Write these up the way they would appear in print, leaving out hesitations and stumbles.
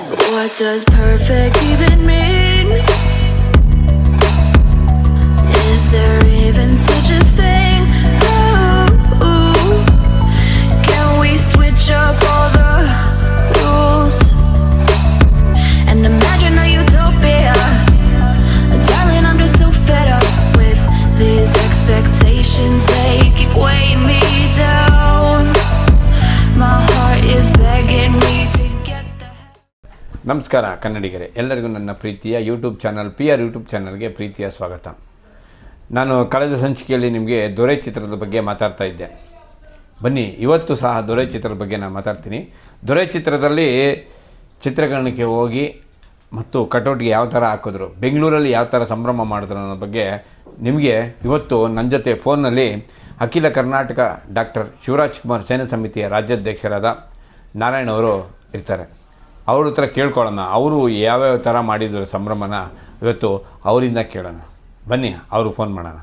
What does perfect even mean? Is there even such a thing? Ooh, can we switch up all the rules and imagine a utopia? Darling, I'm just so fed up with these expectations. They keep weighing me down. My heart is begging me to get the ನಮಸ್ಕಾರ ಕನ್ನಡಿಗರೇ, ಎಲ್ಲರಿಗೂ ನನ್ನ ಪ್ರೀತಿಯ YouTube channel YouTube ಚಾನಲ್ಗೆ ಪ್ರೀತಿಯ ಸ್ವಾಗತ. ನಾನು ಕಳೆದ ಸಂಚಿಕೆಯಲ್ಲಿ ನಿಮಗೆ ದೊರೆ ಚಿತ್ರದ ಬಗ್ಗೆ ಮಾತಾಡ್ತಾ ಇದ್ದೆ. ಬನ್ನಿ, ಇವತ್ತು ಸಹ ದೊರೆ ಚಿತ್ರದ ಬಗ್ಗೆ ನಾನು ಮಾತಾಡ್ತೀನಿ. ದೊರೆ ಚಿತ್ರದಲ್ಲಿ ಚಿತ್ರಕರಣಕ್ಕೆ ಹೋಗಿ ಮತ್ತು ಕಟೌಟ್ಗೆ ಯಾವ ಥರ ಹಾಕಿದ್ರು, ಬೆಂಗಳೂರಲ್ಲಿ ಯಾವ ಥರ ಸಂಭ್ರಮ ಮಾಡಿದ್ರು ಅನ್ನೋ ಬಗ್ಗೆ ನಿಮಗೆ ಇವತ್ತು ನನ್ನ ಜೊತೆ ಫೋನ್ನಲ್ಲಿ ಅಖಿಲ ಕರ್ನಾಟಕ ಡಾಕ್ಟರ್ ಶಿವರಾಜ್ ಕುಮಾರ್ ಸೇನಾ ಸಮಿತಿಯ ರಾಜ್ಯಾಧ್ಯಕ್ಷರಾದ ನಾರಾಯಣ್ ಅವರು ಇರ್ತಾರೆ. ಅವ್ರ ಹತ್ರ ಕೇಳ್ಕೊಳ್ಳೋಣ, ಅವರು ಯಾವ್ಯಾವ ಥರ ಮಾಡಿದ್ರು ಸಂಭ್ರಮನ ಇವತ್ತು ಅವರಿಂದ ಕೇಳೋಣ. ಬನ್ನಿ, ಅವರು ಫೋನ್ ಮಾಡೋಣ.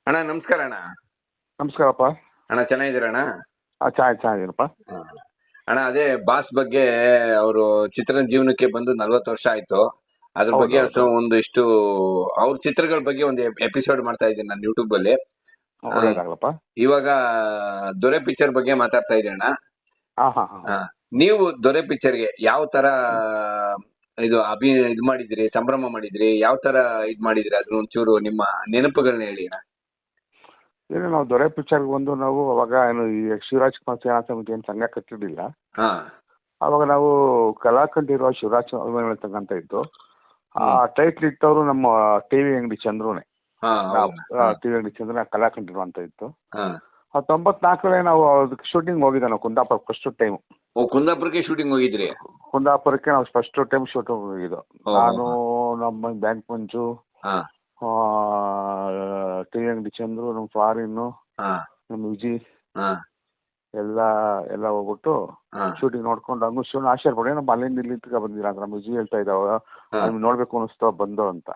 ಅಣ್ಣ ನಮಸ್ಕಾರ. ಅಣ್ಣ ನಮಸ್ಕಾರಪ್ಪ. ಅಣ್ಣ ಚೆನ್ನಾಗಿದ್ದೀರಣ್ಣ? ಚೆನ್ನಾಗಿದ್ದೀನಪ್ಪ. ಅಣ್ಣ, ಅದೇ ಬಾಸ್ ಬಗ್ಗೆ ಅವರು ಚಿತ್ರದ ಜೀವನಕ್ಕೆ ಬಂದು 40 ವರ್ಷ ಆಯಿತು. ಅದ್ರ ಬಗ್ಗೆ ಒಂದಿಷ್ಟು ಅವ್ರ ಚಿತ್ರಗಳ ಬಗ್ಗೆ ಒಂದು ಎಪಿಸೋಡ್ ಮಾಡ್ತಾ ಇದ್ದೀನಿ ನಾನು ಯೂಟ್ಯೂಬಲ್ಲಿ. ಒಳ್ಳೆದಾಗಲಪ್ಪ. ಇವಾಗ ದೊರೆ ಪಿಕ್ಚರ್ ಬಗ್ಗೆ ಮಾತಾಡ್ತಾ ಇದ್ದೀರಣ್ಣ. ನೀವು ದೊರೆ ಪಿಕ್ಚರ್ಗೆ ಯಾವ ತರ ಇದು ಮಾಡಿದ್ರಿ, ಸಂಭ್ರಮ ಮಾಡಿದ್ರಿ, ಯಾವ ತರ ಇದ್ ಮಾಡಿದ್ರಿ, ಅದ್ರ ಒಂಚೂರು ನಿಮ್ಮ ನೆನಪುಗಳನ್ನ ಹೇಳಿ ಅಣ್ಣ. ಏನು ನಾವು ದೊರೆ ಪಿಕ್ಚರ್ಗೆ ಬಂದು ನಾವು ಅವಾಗ ಏನು ಈ ಶಿವರಾಜ್ ಕುಮಾರ್ ಸೇನಾ ಸಮಿತಿ ಏನು ಸಂಘ ಕಟ್ಟಿರಲಿಲ್ಲ. ಅವಾಗ ನಾವು ಕಲಾಕಂಠಿರುವ ಶಿವರಾಜ್ ಅಭಿಮಾನಿಗಳು ಅಂತ ಇತ್ತು. ಆ ಟೈಟ್ಲ್ ಇಟ್ಟವರು ನಮ್ಮ ಟಿವಿ ಅಂಗಡಿ ಚಂದ್ರನೇ. ಟಿವಿ ಅಂಗಡಿ ಚಂದ್ರ ಕಲಾಕಂಠಿರುವ ಅಂತ ಇತ್ತು. 94 ನಾವು ಅದಕ್ಕೆ ಶೂಟಿಂಗ್ ಹೋಗಿದ್ದೆ. ನಾವು ಕುಂದಾಪುರ ಫಸ್ಟ್ ಟೈಮ್. ಕುಂದಾಪುರಕ್ಕೆ ಶೂಟಿಂಗ್ ಹೋಗಿದ್ರಿ? ಕುಂದಾಪುರಕ್ಕೆ ನಾವು ಫಸ್ಟ್ ಟೈಮ್ ಶೂಟಿಂಗ್ ಹೋಗಿದ್ದು. ನಾನು, ನಮ್ಮ ಬ್ಯಾಂಕ್ ಮಂಜು, ಟಿವಿ ಅಂಗಡಿ ಚಂದ್ರು, ನಮ್ಮ ಫಾರಿನ್ನು, ನಮ್ಮ ವಿಜಿ ಎಲ್ಲ ಹೋಗ್ಬಿಟ್ಟು ಶೂಟಿಂಗ್ ನೋಡ್ಕೊಂಡು ಹಂಗೂ ಶಿವನ ಆಶೀರ್ವಾದ ನಮ್ಮ ಅಲ್ಲಿಂದ ಇಲ್ಲಿ ಬಂದಿಲ್ಲ ಅಂತ ನಮ್ಮ ವಿಜಿ ಹೇಳ್ತಾ ಇದ್ದಾವ, ನಿಮ್ಗೆ ನೋಡ್ಬೇಕು ಅನಿಸ್ತಾವ ಬಂದು ಅಂತ.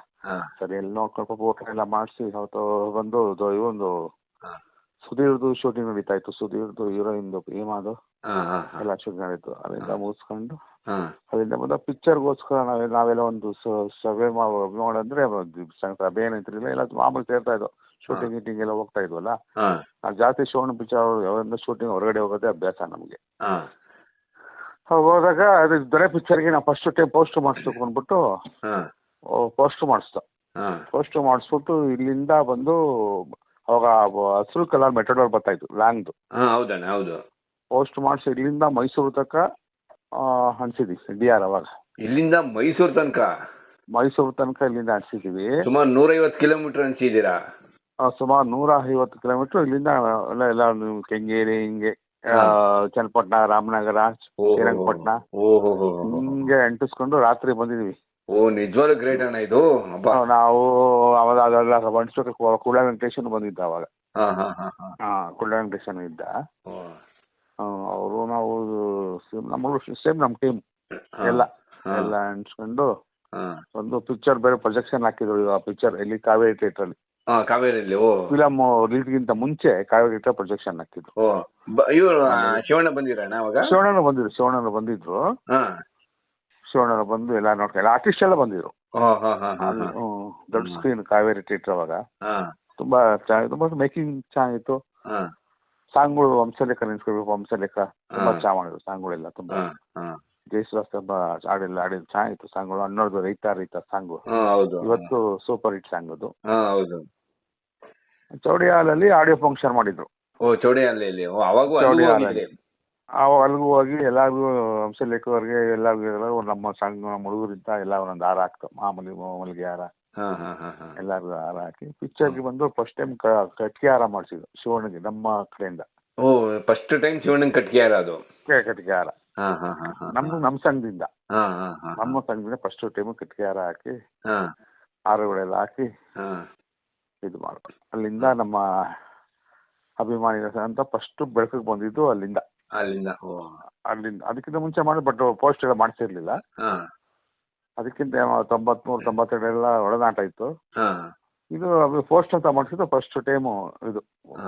ಸರಿ, ಎಲ್ಲಿ ನೋಡ್ಕೊಂಡು ಊಟ ಎಲ್ಲ ಮಾಡಿಸಿ ಅವತ್ತು ಬಂದು ಇವೊಂದು ಸುಧೀರ್ದು ಶೂಟಿಂಗ್ ನಡೀತಾ ಇತ್ತು. ಸುಧೀರ್ದು ಹೀರೋಯಿನ್ದು ಪ್ರೇಮದು ಎಲ್ಲ ಶೂಟಿಂಗ್ ನಡೀತು. ಅಲ್ಲಿಂದ ಮುಗಿಸ್ಕೊಂಡು ಅಲ್ಲಿಂದ ಬಂದ ಪಿಕ್ಚರ್ಗೋಸ್ಕರ ನಾವೆಲ್ಲ ಒಂದು ಸಭೆ ನೋಡಂದ್ರೆ ಸಭೆ ಏನಿರ್ಲಿಲ್ಲ, ಎಲ್ಲ ಮಾಮೂಲಿ ಸೇರ್ತಾ ಇದ್ವು. ಶೂಟಿಂಗ್ ಗೀಟಿಂಗ್ ಎಲ್ಲ ಹೋಗ್ತಾ ಇದ್ವಲ್ಲ. ಜಾಸ್ತಿ ಶಿವಣ್ಣ ಪಿಕ್ಚರ್ ಯಾವ್ದನ್ನ ಶೂಟಿಂಗ್ ಹೊರಗಡೆ ಹೋಗೋದೇ ಅಭ್ಯಾಸ ನಮಗೆ. ಹೋದಾಗ ಅದು ದೊರೆ ಪಿಕ್ಚರ್ಗೆ ನಾವು ಫಸ್ಟ್ ಟೈಮ್ ಪೋಸ್ಟರ್ ಮಾಡಿಸ್ಬೇಕು ಅಂದ್ಬಿಟ್ಟು ಪೋಸ್ಟರ್ ಮಾಡಿಸ್ಬಿಟ್ಟು ಇಲ್ಲಿಂದ ಬಂದು ಅವಾಗ ಹಸಿರು ಕಲರ್ ಮೆಟಡೋರ್ ಬರ್ತಾ ಇತ್ತು ಲಾಂಗ್ದು. ಹೌದು. ಪೋಸ್ಟ್ ಮಾಡಿಸಿ ಇಲ್ಲಿಂದ ಮೈಸೂರು ತನಕ ಅನ್ಸಿದ್ವಿ DR. ಅವಾಗ ಇಲ್ಲಿಂದ ಮೈಸೂರು ತನಕ ಇಲ್ಲಿಂದ ಅನ್ಸಿದೀವಿ. ಸುಮಾರು 150 ಕಿಲೋಮೀಟರ್ ಅನ್ಸಿದ್ದೀರಾ? ಸುಮಾರು 150 ಕಿಲೋಮೀಟರ್ ಇಲ್ಲಿಂದ ಎಲ್ಲ ಕೆಂಗೇರಿ, ಹಿಂಗೆ ಚನ್ನಪಟ್ಟಣ, ರಾಮನಗರ, ಶ್ರೀರಂಗಪಟ್ಟಣ ಹಿಂಗೆ ಅಂಟಿಸ್ಕೊಂಡು ರಾತ್ರಿ ಬಂದಿದ್ವಿ. ನಿಜವಾಗ್ಲೂ ಗ್ರೇಟ್ ಅಣ್ಣ ಇದು. ನಾವು ಅವಾಗ ಕುಳ್ಳ ವೆಂಕಟೇಶನ್ ಬಂದಿದ್ದ ಅವಾಗ. ಕುಳ್ಳ ವೆಂಕಟೇಶನ್ ಇದ್ದ. ಅವರು ನಾವು ಸೇಮ್ ನಮ್ಮ ಟೀಮ್ ಎಲ್ಲ ಅನ್ಸ್ಕೊಂಡು ಒಂದು ಪಿಕ್ಚರ್ ಬೇರೆ ಪ್ರೊಜೆಕ್ಷನ್ ಹಾಕಿದ್ರು. ಆ ಪಿಕ್ಚರ್ ಎಲ್ಲಿ ಕಾವೇರಿ ಥಿಯೇಟರ್ ಅಲ್ಲಿ. ಫಿಲಮ್ ರಿಲೀಸ್ಗಿಂತ ಮುಂಚೆ ಕಾವೇರಿ ಥಿಯೇಟರ್ ಪ್ರೊಜೆಕ್ಷನ್ ಹಾಕಿದ್ರು. ಶಿವಣ್ಣ ಬಂದಿದ್ರು. ಶಿವಣ್ಣ ಬಂದು ಎಲ್ಲ ನೋಡ್ತಾರೆ. ಆರ್ಟಿಸ್ಟ್ ಎಲ್ಲ ಬಂದಿದ್ರು. ದೊಡ್ಡ ಸ್ಕ್ರೀನ್ ಕಾವೇರಿ ಥಿಯೇಟರ್ ಅವಾಗ. ತುಂಬಾ ಮೇಕಿಂಗ್ ಚೆನ್ನಾಗಿತ್ತು. ಸಾಂಗ್ಗಳು ವಂಶಲೇಖ ನೆನ್ಸ್ಕೊಳ್ಬೇಕು. ವಂಶಲೇಖ ತುಂಬಾ ಚೆನ್ನಾಗಿ ಮಾಡಿದ್ರು ಸಾಂಗ್ಗಳೆಲ್ಲ. ತುಂಬಾ ಜಯಸುದಾಸ್ ತುಂಬಾ ಹಾಡಿದ್ದು ಚೆನ್ನಾಗಿತ್ತು ಸಾಂಗ್ಗಳು. ಅನ್ನೋದು ರೈತ ಸಾಂಗು ಇವತ್ತು ಸೂಪರ್ ಹಿಟ್ ಸಾಂಗ್ ಅದು. ಚೌಡಿ ಹಾಲಲ್ಲಿ ಆಡಿಯೋ ಫಂಕ್ಷನ್ ಮಾಡಿದ್ರು. ಅಲ್ಲಿಗೂ ಹೋಗಿ ಎಲ್ಲಾರ್ಗು ವಂಶಲೇಖವ್ರಿಗೆ ಎಲ್ಲಾರ್ಗು ನಮ್ಮ ಸಂಘ ನಮ್ಮ ಹುಡುಗರಿಂದ ಎಲ್ಲ ಒಂದೊಂದು ಹಾರ ಹಾಕ್ತು. ಮಾಮೂಲಿ ಮಲ್ಲಿಗೆ ಹಾರ ಎಲ್ಲಾರ್ಗು ಹಾರ ಹಾಕಿ ಪಿಕ್ಚರ್ಗೆ ಬಂದು ಫಸ್ಟ್ ಟೈಮ್ ಕಟ್ಗೆ ಹಾರ ಮಾಡಿಸಿದ್ರು ಶಿವಣ್ಣಗೆ ನಮ್ಮ ಕಡೆಯಿಂದ. ಫಸ್ಟ್ ಟೈಮ್ ಶಿವಣ್ಣಗೆ ಕಟ್ಗೆ ಹಾರ? ಅದು ಕಟ್ಗೆ ಹಾರ ನಮ್ಮ ಸಂಘದಿಂದ ಫಸ್ಟ್ ಟೈಮ್ ಕಟ್ಗೆ ಹಾರ ಹಾಕಿ ಹಾರಗಳೆಲ್ಲ ಹಾಕಿ ಇದು ಮಾಡ್ತಾರೆ. ಅಲ್ಲಿಂದ ನಮ್ಮ ಅಭಿಮಾನಿಗಳ ಅಂತ ಫಸ್ಟ್ ಬೆಳಕಿಗೆ ಬಂದಿದ್ದು ಅಲ್ಲಿಂದ. ಅದಕ್ಕಿಂತ ಮುಂಚೆ ಮಾಡಿ, ಬಟ್ ಪೋಸ್ಟ್ ಎಲ್ಲ ಮಾಡಿಸಿರ್ಲಿಲ್ಲ. ಅದಕ್ಕಿಂತ 93-92 ಎಲ್ಲ ಒಡನಾಟ ಇತ್ತು. ಇದು ಪೋಸ್ಟ್ ಅಂತ ಮಾಡಿಸಿದ್ದು ಫಸ್ಟ್ ಟೈಮು. ಇದು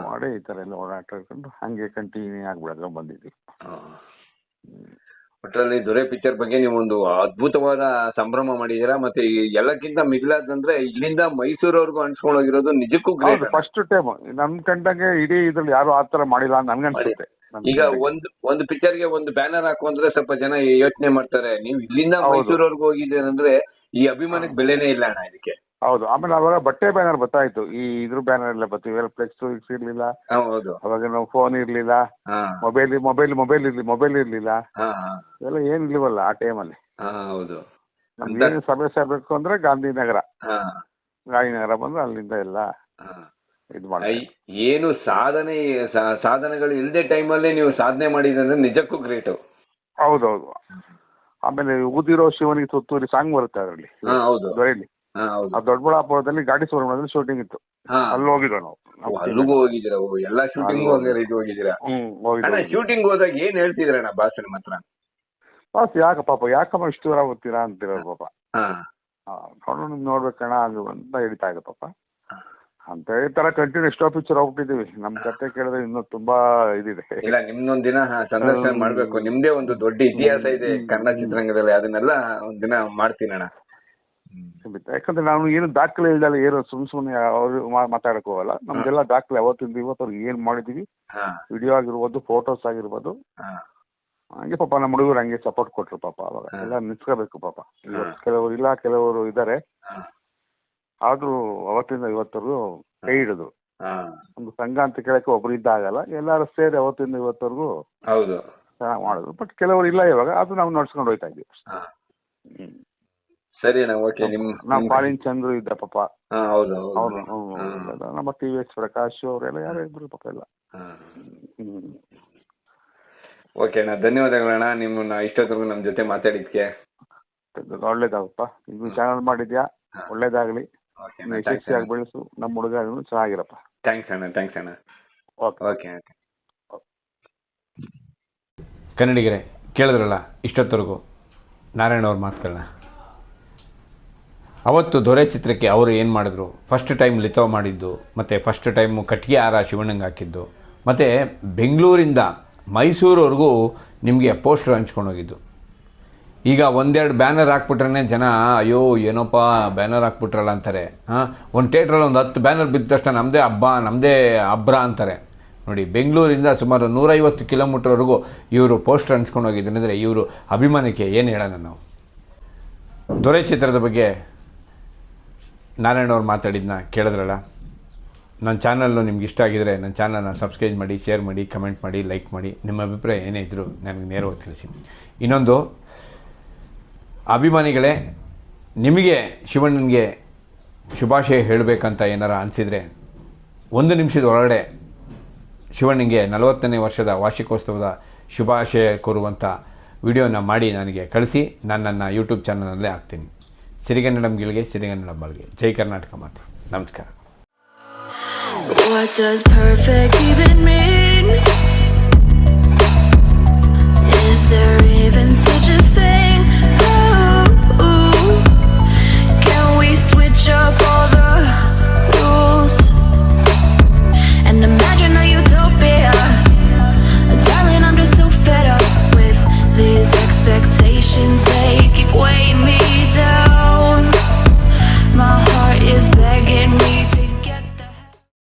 ಮಾಡಿ ಈ ಥರ ಎಲ್ಲ ಓಡಾಟ ಇಟ್ಕೊಂಡು ಹಂಗೆ ಕಂಟಿನ್ಯೂ ಆಗ್ಬಿಡೋದು ಬಂದಿದ್ವಿ. ಒಟ್ಟಲ್ಲಿ ದೊರೆ ಪಿಕ್ಚರ್ ಬಗ್ಗೆ ನೀವು ಒಂದು ಅದ್ಭುತವಾದ ಸಂಭ್ರಮ ಮಾಡಿದ್ದೀರಾ. ಮತ್ತೆ ಈ ಎಲ್ಲಕ್ಕಿಂತ ಮಿಗಿಲಾದಂದ್ರೆ ಇಲ್ಲಿಂದ ಮೈಸೂರವರೆಗೂ ಅನ್ಸ್ಕೊಂಡು ಹೋಗಿರೋದು ನಿಜಕ್ಕೂ ಹೌದು ಗ್ರೇಟ್. ಫಸ್ಟ್ ಟೈಮ್ ನನ್ ಕಂಡಂಗೆ ಇಡೀ ಇದ್ರಲ್ಲಿ ಯಾರು ಆ ಥರ ಮಾಡಿಲ್ಲ ಅಂತ ನನ್ಗನ್ಸುತ್ತೆ. ಈಗ ಒಂದು ಪಿಕ್ಚರ್ಗೆ ಒಂದು ಬ್ಯಾನರ್ ಹಾಕು ಅಂದ್ರೆ ಸ್ವಲ್ಪ ಜನ ಯೋಚನೆ ಮಾಡ್ತಾರೆ. ನೀವು ಇಲ್ಲಿಂದ ಮೈಸೂರವರೆಗೂ ಹೋಗಿದ್ದೀರ ಅಂದ್ರೆ ಈ ಅಭಿಮಾನಕ್ಕೆ ಬೆಲೆನೇ ಇಲ್ಲ ಅಣ್ಣ ಇದಕ್ಕೆ. ಹೌದು. ಆಮೇಲೆ ಅವಾಗ ಬಟ್ಟೆ ಬ್ಯಾನರ್ ಬರ್ತಾಯಿತ್ತು, ಈ ಇದ್ರ ಬ್ಯಾನರ್ ಎಲ್ಲ ಬರ್ತೀವಿ, ಫ್ಲೆಕ್ಸ್ ಇರ್ಲಿಲ್ಲ. ಹೌದು. ಅವಾಗ ನಾವು ಫೋನ್ ಇರ್ಲಿಲ್ಲ, ಮೊಬೈಲ್ ಇರ್ಲಿಲ್ಲ, ಎಲ್ಲ ಏನ್ ಇರ್ಲಿವಲ್ಲ ಆ ಟೈಮಲ್ಲಿ. ಹೌದು. ನಮ್ಗೆ ಏನು ಸಭೆ ಸೇರ್ಬೇಕು ಅಂದ್ರೆ ಗಾಂಧಿನಗರ ಬಂದು ಅಲ್ಲಿಂದ ಎಲ್ಲ ಇದು ಮಾಡಿ ಏನು ಸಾಧನೆಗಳು ಇಲ್ಲದೆ ಟೈಮಲ್ಲೇ ನೀವು ಸಾಧನೆ ಮಾಡಿದ್ರೆ ನಿಜಕ್ಕೂ ಗ್ರೇಟು. ಹೌದೌದು. ಆಮೇಲೆ ಊದಿರೋ ಶಿವನಿಗೆ ತುತ್ತೂರಿ ಸಾಂಗ್ ಬರುತ್ತೆ ಅದರಲ್ಲಿ, ದೊರೆಯಲ್ಲಿ. ಆ ದೊಡ್ಡಬಳ್ಳಾಪುರದಲ್ಲಿ ಘಾಟಿ ಸುಬ್ರಹ್ಮಣ್ಯದಲ್ಲಿ ಶೂಟಿಂಗ್ ಇತ್ತು, ಅಲ್ಲಿ ಹೋಗಿದ್ವಿ ನಾವು. ಅಲ್ಲಿಗೂ ಹೋಗಿದ್ದೀರಾ? ಎಲ್ಲಾ ಶೂಟಿಂಗ್ ಹೋಗಿದ್ದೀರಾ? ಶೂಟಿಂಗ್ ಹೋದಾಗ ಏನ್ ಹೇಳ್ತಿದ್ರಣ್ಣ ಬಾಸ್ ನಿಮ್ಮ ಹತ್ರ? ಬಾಸ್ ಯಾಕಮ್ಮ ಇಷ್ಟು ದೂರ ಓದ್ತೀರಾ ಅಂತಿರೋದು ಪಾಪ. ನೋಡು ನಿಮ್ ನೋಡ್ಬೇಕಣ್ಣ ಅದು ಅಂತ ಹೇಳ್ತಾ ಇದೆ ಪಾಪ. ಅಂತ ಹೇಳ್ತಾರ ಕಂಟಿನ್ಯೂ ಎಷ್ಟೋ ಪಿಕ್ಚರ್ ಹೋಗ್ಬಿಟ್ಟಿದೀವಿ. ನಮ್ ಕತೆ ಕೇಳಿದ್ರೆ ಇನ್ನೂ ತುಂಬಾ ಇದಿದೆ. ಇಲ್ಲ, ನಿಮ್ದೊಂದಿನ ಸಂದರ್ಶನ ಮಾಡ್ಬೇಕು. ನಿಮ್ದೇ ಒಂದು ದೊಡ್ಡ ಇತಿಹಾಸ ಇದೆ ಕನ್ನಡ ಚಿತ್ರರಂಗದಲ್ಲಿ, ಅದನ್ನೆಲ್ಲ ಒಂದಿನ ಮಾಡ್ತೀನಣ್ಣ. ಯಾಕಂದ್ರೆ ನಾವು ಏನು ದಾಖಲೆ ಇಲ್ದಲ್ಲ, ಏನು ಸುಮ್ಮನೆ ಅವ್ರು ಮಾತಾಡಕ್ ಹೋಗಲ್ಲ. ನಮ್ದೆಲ್ಲ ದಾಖಲೆ ಅವತ್ತಿಂದ ಇವತ್ತವ್ರಿಗೆ ಏನ್ ಮಾಡಿದೀವಿ, ವಿಡಿಯೋ ಆಗಿರ್ಬೋದು, ಫೋಟೋಸ್ ಆಗಿರ್ಬೋದು. ಹಂಗೆ ಪಾಪ ನಮ್ಮ ಹುಡುಗರು ಹಂಗೆ ಸಪೋರ್ಟ್ ಕೊಟ್ರು ಪಾಪ. ಅವಾಗ ಎಲ್ಲ ನಿಲ್ಸ್ಕೋಬೇಕು ಪಾಪ. ಕೆಲವರು ಇಲ್ಲ, ಕೆಲವರು ಇದ್ದಾರೆ, ಆದ್ರೂ ಅವತ್ತಿಂದ ಇವತ್ತವರೆಗೂ ಕೈ ಹಿಡಿದ್ರು. ಒಂದು ಸಂಘ ಅಂತ ಕೇಳಕ್ಕೆ ಒಬ್ರು ಇದ್ದಾಗಲ್ಲ, ಎಲ್ಲಾರು ಸೇರಿ ಅವತ್ತಿಂದ ಇವತ್ತವರೆಗೂ ಚೆನ್ನಾಗಿ ಮಾಡಿದ್ರು. ಬಟ್ ಕೆಲವರು ಇಲ್ಲ ಇವಾಗ, ಅದು ನಾವು ನಡ್ಸ್ಕೊಂಡು ಹೋಯ್ತಾ ಇದ್ವಿ. ಸರಿ ಅಣ್ಣ, ಓಕೆ. ನಮ್ಮ ಪಾಲಿನ್ ಚಂದ್ರು ಇದ್ದ ಪಾಪ, ಹೌದು, ನಮ್ಮ TVS ಪ್ರಕಾಶ್ ಅವರೆಲ್ಲ ಯಾರು ಇದ್ರು ಪಾಪ ಎಲ್ಲ. ಓಕೆ ಅಣ್ಣ, ಧನ್ಯವಾದಗಳಣ್ಣ. ನಿಮ್ಮನ್ನ ಇಷ್ಟೊತ್ತರೆಗೂ ನಮ್ಮ ಜೊತೆ ಮಾತಾಡಿದ್ಕೆ ಒಳ್ಳೇದಾಗಪ್ಪ. ಇದು ಚಾನಲ್ ಮಾಡಿದ್ಯಾ, ಒಳ್ಳೇದಾಗ್ಲಿ, ಯಶಸ್ವಿಯಾಗಿ ಬೆಳೆಸು, ನಮ್ಮ ಹುಡುಗ ಚೆನ್ನಾಗಿರಪ್ಪ. ಥ್ಯಾಂಕ್ಸ್ ಅಣ್ಣ. ಓಕೆ. ಕನ್ನಡಿಗರೇ, ಕೇಳಿದ್ರಲ್ಲ ಇಷ್ಟೊತ್ತರೆಗೂ ನಾರಾಯಣ ಅವ್ರ ಮಾತುಗಳನ್ನ. ಅವತ್ತು ದೊರೆ ಚಿತ್ರಕ್ಕೆ ಅವರು ಏನು ಮಾಡಿದ್ರು, ಫಸ್ಟ್ ಟೈಮ್ ಲಿಥೋ ಮಾಡಿದ್ದು, ಮತ್ತು ಫಸ್ಟ್ ಟೈಮು ಕಟ್ಟಿಗೆ ಹಾರ ಶಿವಣ್ಣಂಗೆ ಹಾಕಿದ್ದು, ಮತ್ತು ಬೆಂಗಳೂರಿಂದ ಮೈಸೂರವರೆಗೂ ನಿಮಗೆ ಪೋಸ್ಟರ್ ಹಂಚ್ಕೊಂಡು ಹೋಗಿದ್ದು. ಈಗ ಒಂದೆರಡು ಬ್ಯಾನರ್ ಹಾಕ್ಬಿಟ್ರೆ ಜನ ಅಯ್ಯೋ ಏನೋಪ್ಪ ಬ್ಯಾನರ್ ಹಾಕ್ಬಿಟ್ರಲ್ಲ ಅಂತಾರೆ. ಒಂದು ಥಿಯೇಟ್ರಲ್ಲಿ ಒಂದು 10 ಬ್ಯಾನರ್ ಬಿದ್ದ ತಕ್ಷಣ ನಮ್ಮದೇ ಅಬ್ರ ಅಂತಾರೆ. ನೋಡಿ, ಬೆಂಗಳೂರಿಂದ ಸುಮಾರು 150 ಕಿಲೋಮೀಟ್ರ್ವರೆಗೂ ಇವರು ಪೋಸ್ಟರ್ ಹಂಚ್ಕೊಂಡು ಹೋಗಿದ್ದನೆಂದರೆ ಇವರು ಅಭಿಮಾನಕ್ಕೆ ಏನು ಹೇಳೋಣ ನಾವು. ದೊರೆ ಚಿತ್ರದ ಬಗ್ಗೆ ನಾರಾಯಣವ್ರು ಮಾತಾಡಿದ್ದನ್ನ ಕೇಳಿದ್ರಲ್ಲ. ನನ್ನ ಚಾನಲ್ಲು ನಿಮ್ಗೆ ಇಷ್ಟ ಆಗಿದರೆ ನನ್ನ ಚಾನಲ್ನ ಸಬ್ಸ್ಕ್ರೈಬ್ ಮಾಡಿ, ಶೇರ್ ಮಾಡಿ, ಕಮೆಂಟ್ ಮಾಡಿ, ಲೈಕ್ ಮಾಡಿ. ನಿಮ್ಮ ಅಭಿಪ್ರಾಯ ಏನೇ ಇದ್ದರೂ ನನಗೆ ನೇರವಾಗಿ ತಿಳಿಸಿ. ಇನ್ನೊಂದು, ಅಭಿಮಾನಿಗಳೇ, ನಿಮಗೆ ಶಿವಣ್ಣನಿಗೆ ಶುಭಾಶಯ ಹೇಳಬೇಕಂತ ಏನಾರ ಅನಿಸಿದರೆ 1 ನಿಮಿಷದ ಒಳಗಡೆ ಶಿವಣ್ಣನಿಗೆ 40ನೇ ವರ್ಷದ ವಾರ್ಷಿಕೋತ್ಸವದ ಶುಭಾಶಯ ಕೋರುವಂಥ ವಿಡಿಯೋನ ಮಾಡಿ ನನಗೆ ಕಳಿಸಿ. ನಾನು ನನ್ನ ಯೂಟ್ಯೂಬ್ ಚಾನಲಲ್ಲೇ ಹಾಕ್ತೀನಿ. ಸಿರಿಗನ್ನಡಂ ಗೆಲ್ಗೆ, ಸಿರಿಗನ್ನಡಂ ಬಾಳ್ಗೆ. ಜೈ ಕರ್ನಾಟಕ ಮಾತು. ನಮಸ್ಕಾರ. What does perfect even